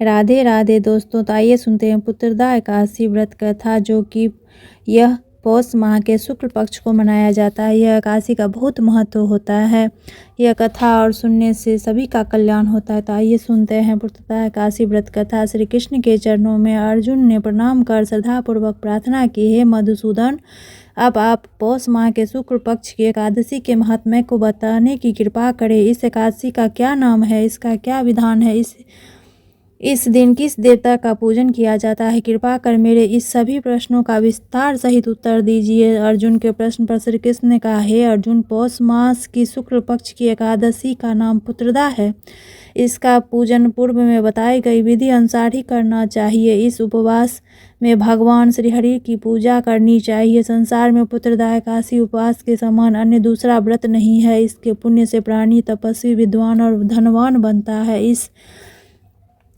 राधे राधे दोस्तों, तो आइए सुनते हैं पुत्रदा एकादशी व्रत कथा, जो कि यह पौष माह के शुक्ल पक्ष को मनाया जाता है। यह एकादशी का बहुत महत्व होता है। यह कथा और सुनने से सभी का कल्याण होता है। तो आइए सुनते हैं पुत्रदा एकादशी व्रत कथा। श्री कृष्ण के चरणों में अर्जुन ने प्रणाम कर श्रद्धापूर्वक प्रार्थना की, हे मधुसूदन, अब आप पौष माह के शुक्ल पक्ष की एकादशी के महात्म्य को बताने की कृपा करें। इस एकादशी का क्या नाम है, इसका क्या विधान है, इस दिन किस देवता का पूजन किया जाता है? कृपा कर मेरे इस सभी प्रश्नों का विस्तार सहित उत्तर दीजिए। अर्जुन के प्रश्न पर श्री कृष्ण ने कहा, हे अर्जुन, पौष मास की शुक्ल पक्ष की एकादशी का नाम पुत्रदा है। इसका पूजन पूर्व में बताई गई विधि अनुसार ही करना चाहिए। इस उपवास में भगवान श्रीहरि की पूजा करनी चाहिए। संसार में पुत्रदा एकादशी उपवास के समान अन्य दूसरा व्रत नहीं है। इसके पुण्य से प्राणी तपस्वी, विद्वान और धनवान बनता है। इस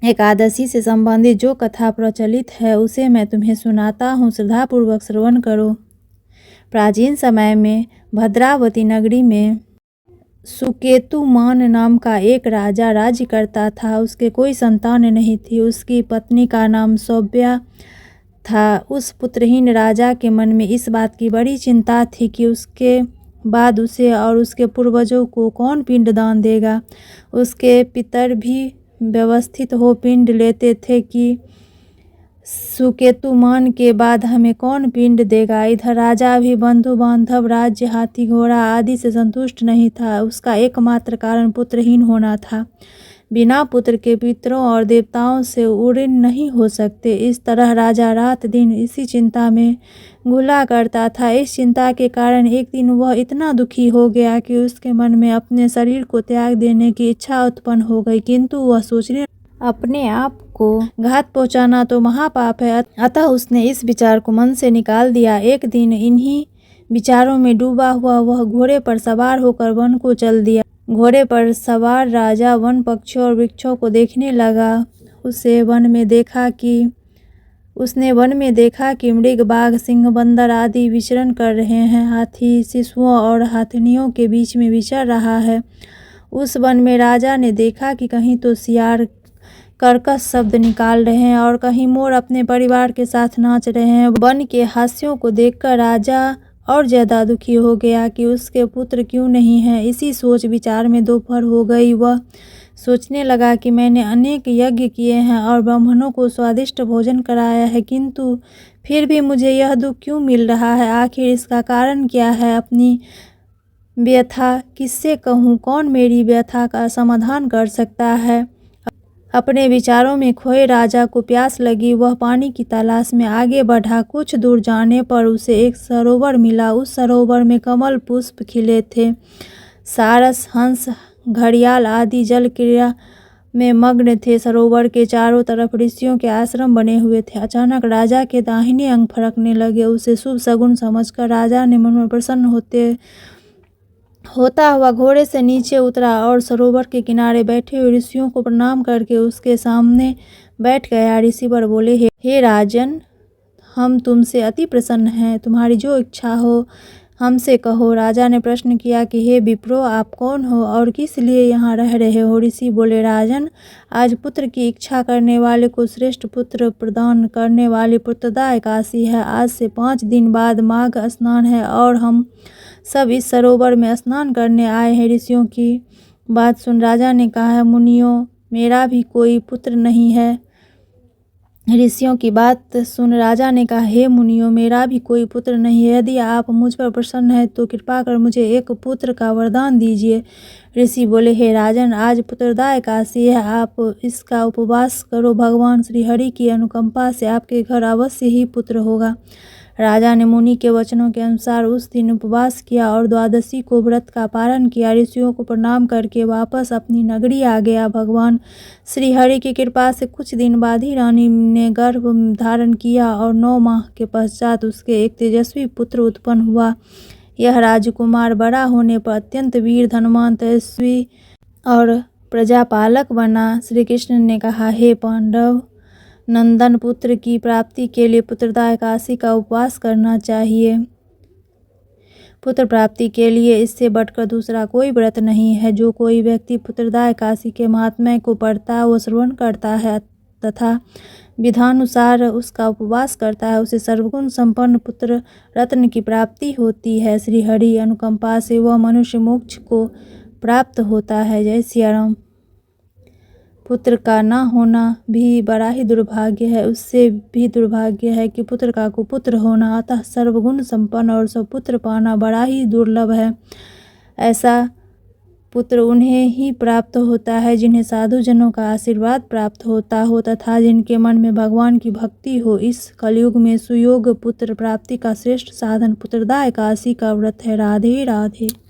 एकादशी से संबंधित जो कथा प्रचलित है उसे मैं तुम्हें सुनाता हूँ, श्रद्धापूर्वक श्रवण करो। प्राचीन समय में भद्रावती नगरी में सुकेतुमान नाम का एक राजा राज्य करता था। उसके कोई संतान नहीं थी। उसकी पत्नी का नाम सौभ्या था। उस पुत्रहीन राजा के मन में इस बात की बड़ी चिंता थी कि उसके बाद उसे और उसके पूर्वजों को कौन पिंडदान देगा। उसके पितर भी व्यवस्थित हो पिंड लेते थे कि सुकेतुमान के बाद हमें कौन पिंड देगा। इधर राजा भी बंधु बांधव, राज्य, हाथी घोड़ा आदि से संतुष्ट नहीं था। उसका एकमात्र कारण पुत्रहीन होना था। बिना पुत्र के पितरों और देवताओं से उड़ीन नहीं हो सकते। इस तरह राजा रात दिन इसी चिंता में घुला करता था। इस चिंता के कारण एक दिन वह इतना दुखी हो गया कि उसके मन में अपने शरीर को त्याग देने की इच्छा उत्पन्न हो गई। किंतु वह सोचने अपने आप को घात पहुंचाना तो महापाप है, अतः उसने इस विचार को मन से निकाल दिया। एक दिन इन्हीं विचारों में डूबा हुआ वह घोड़े पर सवार होकर वन को चल दिया। घोड़े पर सवार राजा वन पक्षियों और वृक्षों को देखने लगा। उसने वन में देखा कि मृग, बाघ, सिंह, बंदर आदि विचरण कर रहे हैं। हाथी शिशुओं और हाथिनियों के बीच में विचर रहा है। उस वन में राजा ने देखा कि कहीं तो सियार कर्कश शब्द निकाल रहे हैं और कहीं मोर अपने परिवार के साथ नाच रहे हैं। वन के हास्यों को देखकर राजा और ज्यादा दुखी हो गया कि उसके पुत्र क्यों नहीं है। इसी सोच विचार में दोपहर हो गई। वह सोचने लगा कि मैंने अनेक यज्ञ किए हैं और ब्राह्मणों को स्वादिष्ट भोजन कराया है, किंतु फिर भी मुझे यह दुख क्यों मिल रहा है? आखिर इसका कारण क्या है? अपनी व्यथा किससे कहूँ? कौन मेरी व्यथा का समाधान कर सकता है? अपने विचारों में खोए राजा को प्यास लगी। वह पानी की तलाश में आगे बढ़ा। कुछ दूर जाने पर उसे एक सरोवर मिला। उस सरोवर में कमल पुष्प खिले थे। सारस, हंस, घड़ियाल आदि जल क्रीड़ा में मग्न थे। सरोवर के चारों तरफ ऋषियों के आश्रम बने हुए थे। अचानक राजा के दाहिने अंग फड़कने लगे। उसे शुभ शगुन समझकर राजा ने मन में प्रसन्न होता हुआ घोड़े से नीचे उतरा और सरोवर के किनारे बैठे हुए ऋषियों को प्रणाम करके उसके सामने बैठ गया। ऋषिवर बोले, हे राजन, हम तुमसे अति प्रसन्न हैं। तुम्हारी जो इच्छा हो हमसे कहो। राजा ने प्रश्न किया कि हे विप्रो, आप कौन हो और किस लिए यहाँ रह रहे हो? ऋषि बोले, राजन, आज पुत्र की इच्छा करने वाले को श्रेष्ठ पुत्र प्रदान करने वाली पुत्रदा एकादशी है। आज से 5 दिन बाद माघ स्नान है और हम सब इस सरोवर में स्नान करने आए हैं। ऋषियों की बात सुन राजा ने कहा, मुनियों, मेरा भी कोई पुत्र नहीं है। ऋषियों की बात सुन राजा ने कहा, हे मुनियों, मेरा भी कोई पुत्र नहीं है। यदि आप मुझ पर प्रसन्न है तो कृपा कर मुझे एक पुत्र का वरदान दीजिए। ऋषि बोले, हे राजन, आज पुत्रदा एकादशी है। आप इसका उपवास करो। भगवान श्रीहरि की अनुकंपा से आपके घर अवश्य ही पुत्र होगा। राजा ने मुनि के वचनों के अनुसार उस दिन उपवास किया और द्वादशी को व्रत का पालन किया। ऋषियों को प्रणाम करके वापस अपनी नगरी आ गया। भगवान श्रीहरि की कृपा से कुछ दिन बाद ही रानी ने गर्भ धारण किया और 9 माह के पश्चात उसके एक तेजस्वी पुत्र उत्पन्न हुआ। यह राजकुमार बड़ा होने पर अत्यंत वीर, धनवान, तेजस्वी और प्रजापालक बना। श्री कृष्ण ने कहा, हे पांडव नंदन, पुत्र की प्राप्ति के लिए पुत्रदा एकादशी का उपवास करना चाहिए। पुत्र प्राप्ति के लिए इससे बढ़कर दूसरा कोई व्रत नहीं है। जो कोई व्यक्ति पुत्रदा एकादशी के महात्म्य को पढ़ता, वो श्रवण करता है तथा विधानुसार उसका उपवास करता है उसे सर्वगुण संपन्न पुत्र रत्न की प्राप्ति होती है। श्री हरि अनुकंपा से वह मनुष्य मोक्ष को प्राप्त होता है। जय सिया राम। पुत्र का न होना भी बड़ा ही दुर्भाग्य है, उससे भी दुर्भाग्य है कि पुत्र का कुपुत्र होना। अतः सर्वगुण संपन्न और सपुत्र पाना बड़ा ही दुर्लभ है। ऐसा पुत्र उन्हें ही प्राप्त होता है जिन्हें साधु जनों का आशीर्वाद प्राप्त होता हो तथा जिनके मन में भगवान की भक्ति हो। इस कलयुग में सुयोग पुत्र प्राप्ति का श्रेष्ठ साधन पुत्रदा एकादशी का व्रत है। राधे राधे।